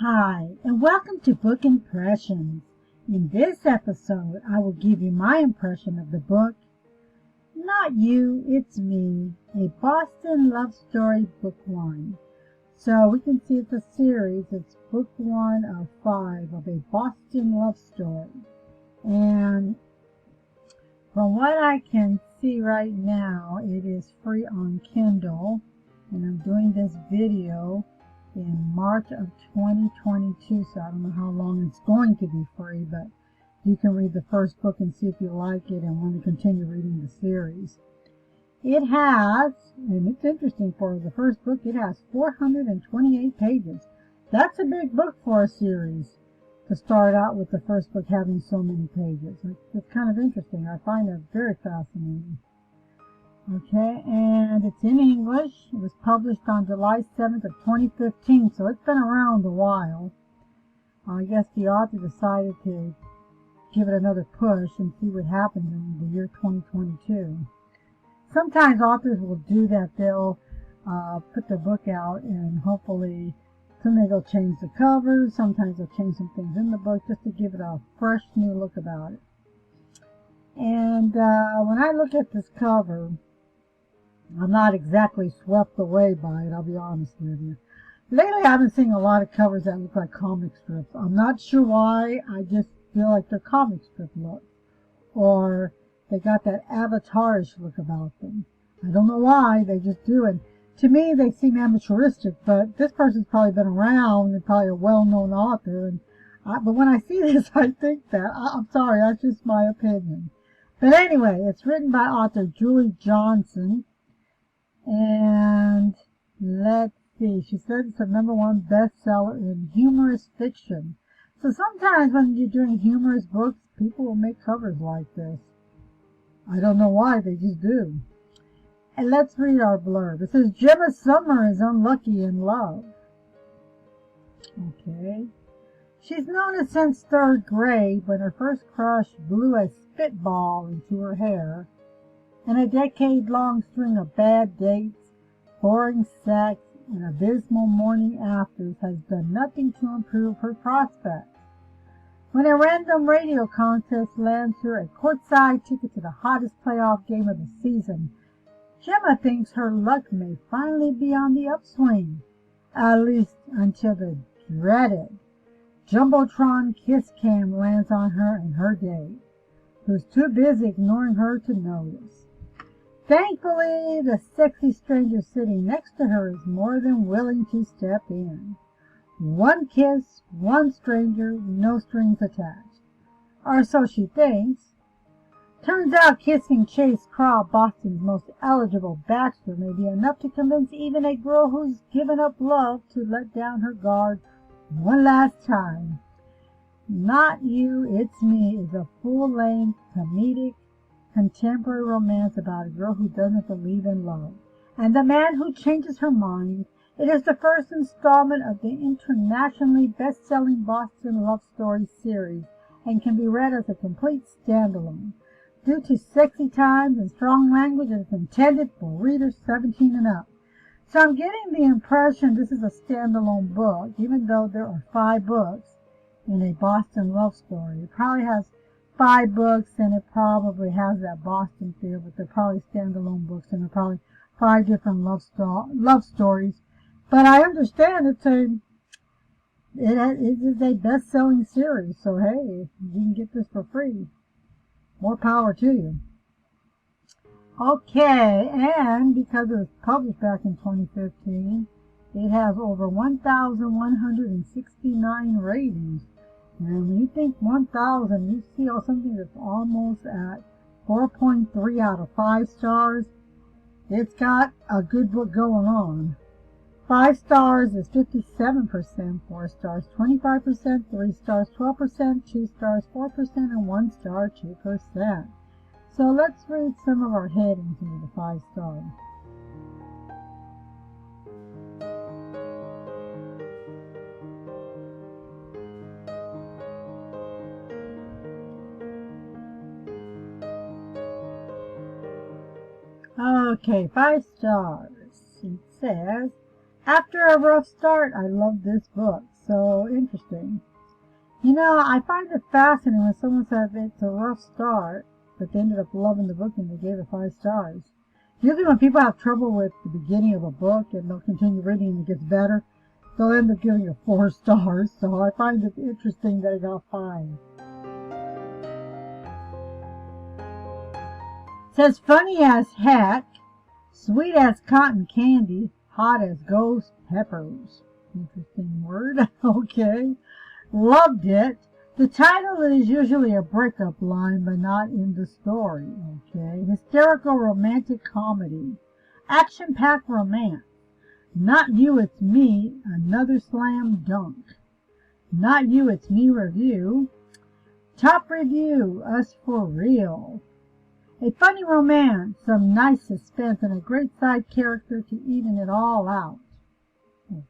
Hi, and welcome to Book Impressions. In this episode, I will give you my impression of the book, Not You, It's Me, a Boston Love Story, Book 1. So we can see it's a series. It's Book 1 of 5 of a Boston Love Story. And from what I can see right now, it is free on Kindle. And I'm doing this video in March of 2022, so I don't know how long it's going to be free, but you can read the first book and see if you like it and want to continue reading the series. It has, and it's interesting for the first book, it has 428 pages. That's a big book for a series to start out with the first book having so many pages. It's kind of interesting. I find that very fascinating. Okay, and it's in English. It was published on July 7th of 2015, so it's been around a while. I guess the author decided to give it another push and see what happens in the year 2022. Sometimes authors will do that. They'll put the book out and hopefully sometimes they'll change the cover, sometimes they'll change some things in the book just to give it a fresh new look about it. And when I look at this cover, I'm not exactly swept away by it, I'll be honest with you. Lately I've been seeing a lot of covers that look like comic strips. I'm not sure why, I just feel like they're comic strip look. Or they got that avatarish look about them. I don't know why, they just do. And to me they seem amateuristic, but this person's probably been around and probably a well-known author. But when I see this I think that. I'm sorry, that's just my opinion. But anyway, it's written by author Julie Johnson. And let's see, she said it's a #1 bestseller in humorous fiction. So sometimes when you're doing humorous books, people will make covers like this. I don't know why, they just do. And let's read our blurb. It says, Gemma Summer is unlucky in love. Okay. She's known it since 3rd grade when her first crush blew a spitball into her hair. And a decade-long string of bad dates, boring sex, and abysmal morning afters has done nothing to improve her prospects. When a random radio contest lands her a courtside ticket to the hottest playoff game of the season, Gemma thinks her luck may finally be on the upswing, at least until the dreaded Jumbotron kiss cam lands on her and her date, who's too busy ignoring her to notice. Thankfully, the sexy stranger sitting next to her is more than willing to step in. One kiss, one stranger, no strings attached. Or so she thinks. Turns out kissing Chase Craw, Boston's most eligible bachelor, may be enough to convince even a girl who's given up love to let down her guard one last time. Not You, It's Me is a full-length, comedic, contemporary romance about a girl who doesn't believe in love and the man who changes her mind. It is the first installment of the internationally best-selling Boston Love Story series and can be read as a complete standalone. Due to sexy times and strong language, it is intended for readers 17 and up. So I'm getting the impression this is a standalone book, even though there are 5 books in a Boston Love Story. It probably has 5 books, and it probably has that Boston feel, but they're probably standalone books, and they're probably 5 different love stories. But I understand it is a best-selling series, so hey, you can get this for free. More power to you. Okay, and because it was published back in 2015, it has over 1,169 ratings. And when you think 1,000, you see something that's almost at 4.3 out of 5 stars. It's got a good book going on. 5 stars is 57%, 4 stars 25%, 3 stars 12%, 2 stars 4%, and 1 star 2%. So let's read some of our headings into the 5 stars. Okay, 5 stars. It says, after a rough start, I love this book. so interesting. You know, I find it fascinating when someone says it's a rough start, but they ended up loving the book and they gave it 5 stars. Usually when people have trouble with the beginning of a book and they'll continue reading and it gets better, they'll end up giving it 4 stars. So I find it interesting that it got 5. It says funny as heck, sweet as cotton candy, hot as ghost peppers. Interesting word. Okay. Loved it. The title is usually a breakup line, but not in the story. Okay. Hysterical romantic comedy. Action-packed romance. Not You, It's Me, another slam dunk. Not You, It's Me review. Top review, Us for Real. A funny romance, some nice suspense, and a great side character to even it all out.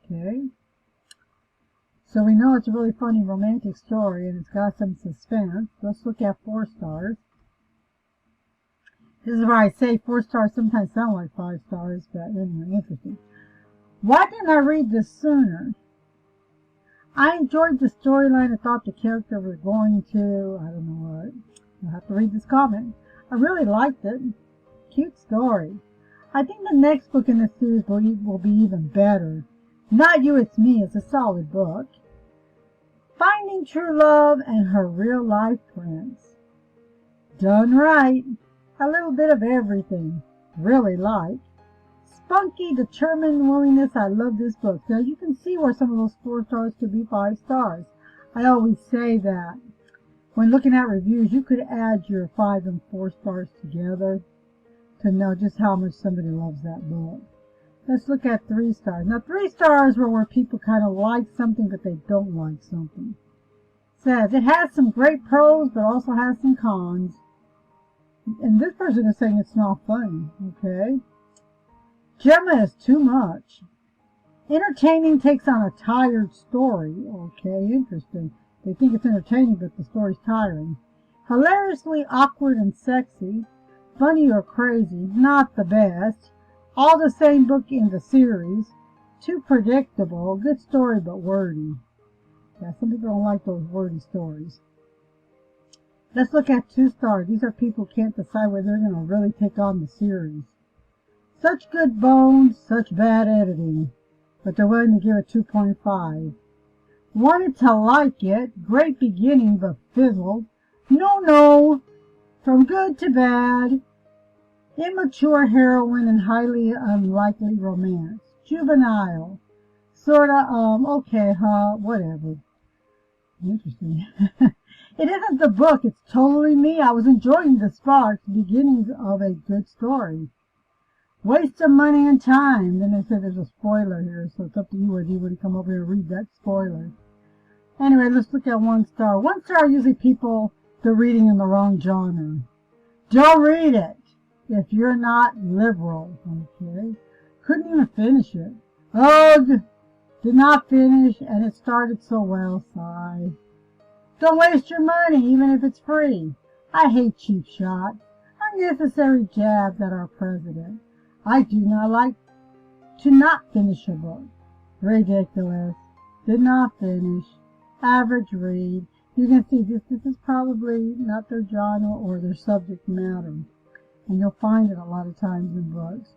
Okay. So we know it's a really funny romantic story and it's got some suspense. Let's look at 4 stars. This is where I say 4 stars sometimes sound like 5 stars, but anyway, interesting. Why didn't I read this sooner? I enjoyed the storyline. I thought the character was going to, I don't know what. You'll have to read this comment. I really liked it. Cute story. I think the next book in the series will be even better. Not You, It's Me is a solid book. Finding True Love and Her Real Life Prince. Done right. A little bit of everything. Really like. Spunky, determined willingness. I love this book. Now you can see where some of those 4 stars could be 5 stars. I always say that. When looking at reviews, you could add your 5 and 4 stars together to know just how much somebody loves that book. Let's look at 3 stars. Now 3 stars were where people kind of like something but they don't like something. It says, it has some great pros but also has some cons. And this person is saying it's not funny, okay? Gemma is too much. Entertaining takes on a tired story. Okay, interesting. They think it's entertaining but the story's tiring. Hilariously awkward and sexy. Funny or crazy, not the best. All the same book in the series. Too predictable. Good story, but wordy. Yeah, some people don't like those wordy stories. Let's look at 2 stars. These are people who can't decide whether they're going to really take on the series. Such good bones, such bad editing. But they're willing to give it 2.5. Wanted to like it. Great beginning, but fizzled. No. From good to bad. Immature heroine and highly unlikely romance. Juvenile. Sorta, okay, whatever. Interesting. It isn't the book, it's totally me. I was enjoying the sparks, beginnings of a good story. Waste of money and time. Then they said there's a spoiler here, so it's up to you whether you would come over here and read that spoiler. Anyway, let's look at 1 star. 1 star are usually people, they're reading in the wrong genre. Don't read it if you're not liberal, okay? Couldn't even finish it. Ugh! Did not finish, and it started so well, sigh. Don't waste your money, even if it's free. I hate cheap shots, unnecessary jabs at our president. I do not like to not finish a book. Ridiculous. Did not finish. Average read. You can see this is probably not their genre or their subject matter. And you'll find it a lot of times in books.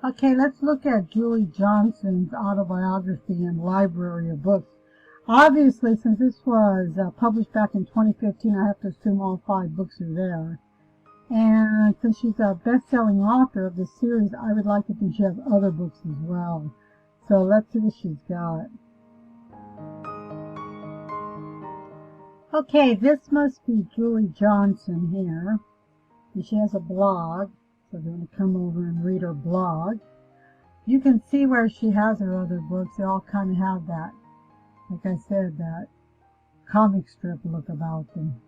Okay, let's look at Julie Johnson's autobiography and library of books. Obviously, since this was published back in 2015, I have to assume all 5 books are there. And since she's a best-selling author of this series, I would like to think she has other books as well. So let's see what she's got. Okay, this must be Julie Johnson here. And she has a blog. So if you want to come over and read her blog, you can see where she has her other books. They all kind of have that, like I said, that comic strip look about them.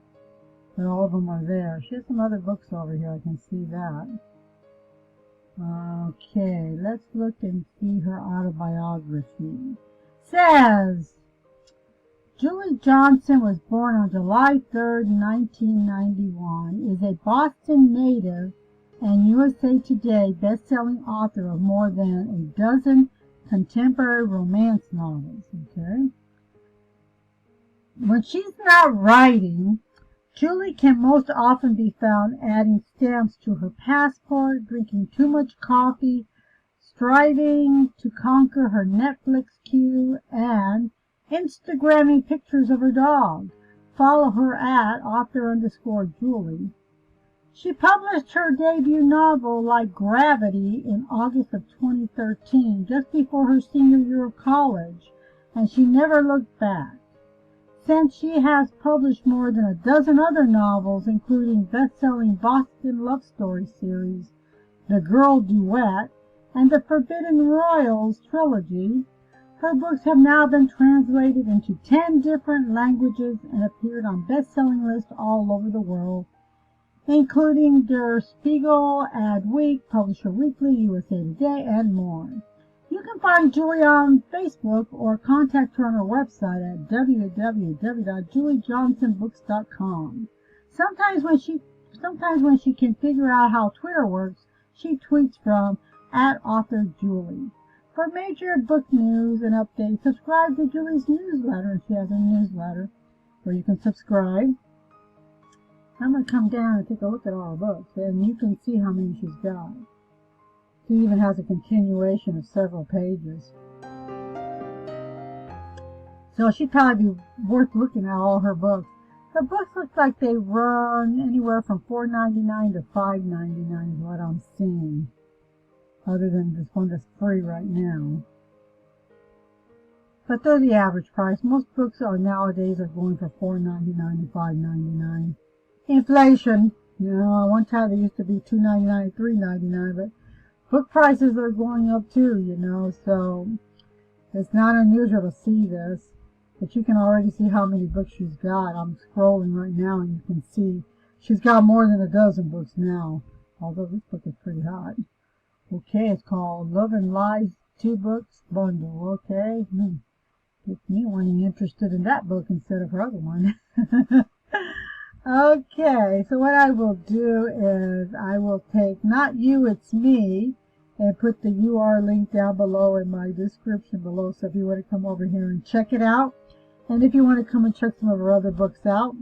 But all of them are there. She has some other books over here. I can see that. Okay, let's look and see her autobiography. Says, Julie Johnson was born on July 3rd, 1991, is a Boston native and USA Today best-selling author of more than a dozen contemporary romance novels. Okay. When she's not writing, Julie can most often be found adding stamps to her passport, drinking too much coffee, striving to conquer her Netflix queue, and Instagramming pictures of her dog. Follow her at author_Julie. She published her debut novel, Like Gravity, in August of 2013, just before her senior year of college, and she never looked back. Since she has published more than a dozen other novels, including best-selling Boston love story series, The Girl Duet, and the Forbidden Royals trilogy, her books have now been translated into 10 different languages and appeared on best-selling lists all over the world, including Der Spiegel, Adweek, Publisher Weekly, USA Today, and more. You can find Julie on Facebook or contact her on her website at www.juliejohnsonbooks.com. Sometimes when she can figure out how Twitter works, she tweets from @AuthorJulie. For major book news and updates, subscribe to Julie's newsletter, and she has a newsletter where you can subscribe. I'm going to come down and take a look at all her books, and you can see how many she's got. She even has a continuation of several pages. So she'd probably be worth looking at all her books. Her books look like they run anywhere from $4.99 to $5.99 is what I'm seeing. Other than this one that's free right now. But they're the average price. Most books nowadays are going for $4.99 to $5.99. Inflation. You know, one time they used to be $2.99 to $3.99, but book prices are going up too, you know, so it's not unusual to see this. But you can already see how many books she's got. I'm scrolling right now and you can see she's got more than a dozen books now. Although this book is pretty hot. Okay, it's called Love and Lies 2 Books Bundle. Okay, gets me wanting interested in that book instead of her other one. Okay, so what I will do is I will take Not You, It's Me and put the UR link down below in my description below, so if you want to come over here and check it out, and if you want to come and check some of her other books out,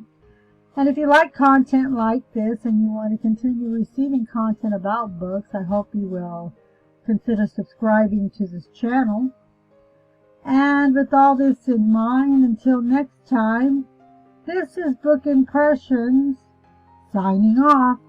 and if you like content like this and you want to continue receiving content about books, I hope you will consider subscribing to this channel. And with all this in mind, until next time, this is Book Impressions, signing off.